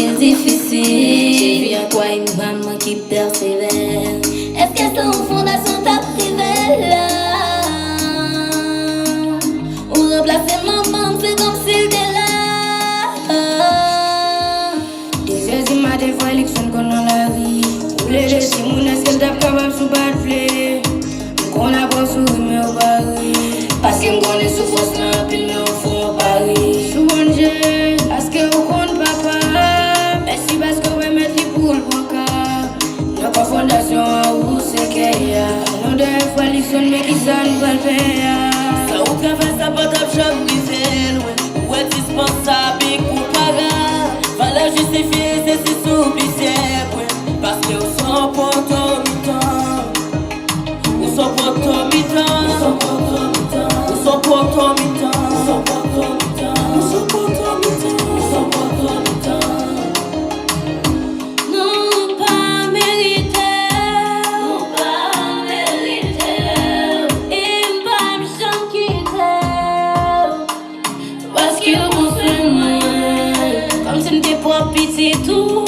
pile difficile. J'ai vu en quoi une maman qui persévère. Est-ce que son fondation t'a privé là? Ou remplacer maman, c'est comme s'il était là. 2h du matin, faut l'élection qu'on dans la rue. Ou les deux, si mon est-ce qu'elle tape capable sous pas de flé. Qu'on a pas souri, mais au pari. Parce que m'gon est sous force, là, pile, mais au fond, au pari. Sous bon Dieu, parce que au compte papa. Merci parce que vous mettez les poules pour cas. N'a pas fondation à où c'est qu'il y a. Nous deux fois l'élection, mais qui ça nous va le faire. Ça ou travail, ça pas top job privé, loin. Ou est dispensable, ou pas grave. Valeur justifiée, c'est si sous-pitié, parce que au son porto mi-temps. Ou son porto mi-temps. Ou son porto mi-temps. Ou son porto mi-temps. Ou son porto mi-temps. Ou son porto mi-temps. Ou son porto mi-temps. Non pas mérité, non pas mérité. Et pas me chante quitter. Parce que vous faites moi, comme si m'étais pas pitié tout.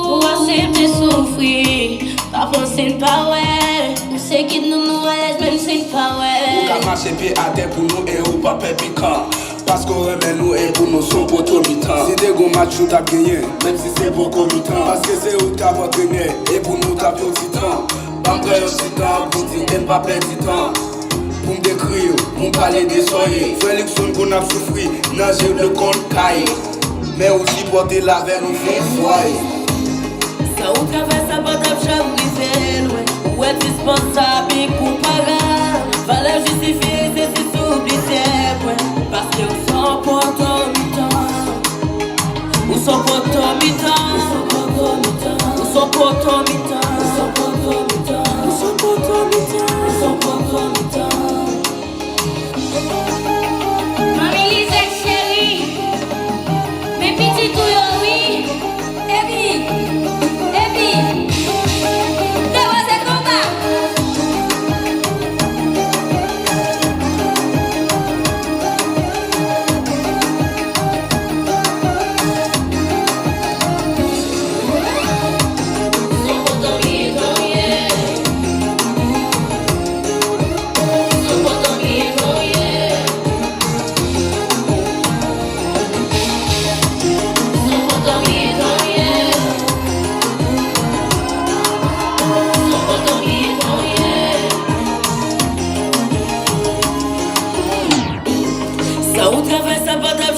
Ou accepter souffrir, pas penser pas ouais. Nous c'est qui nous à l'aise même c'est pas ouais. Ou ka marcher pied à terre pour nous et ou pas piquant. Parce qu'on remet nous et pour nous son poteau mi-temps. Si des gros matchs ou t'as gagné, même si c'est pour mi-temps. Parce que c'est où t'as pas gagné et pour nous t'as plus de temps. Pas m'prêt aussi temps pour dire t'aimes pas perdre du temps. Pour me décrire, pour me parler des soirées. Félixon qu'on a souffri, nager le compte caille. Mais aussi porter la veine au fond foyer. Ça ou travail, ça pas top job privé, loin. Ou est dispensable, ou pas grave. Valeur justifiée, c'est si sous-pitié, parce que au son porto mi-temps. Ou son porto mi-temps. Ou son porto mi-temps. Ou son porto mi-temps. Ou son porto mi-temps. Ou son porto mi-temps. Ou son porto mi-temps.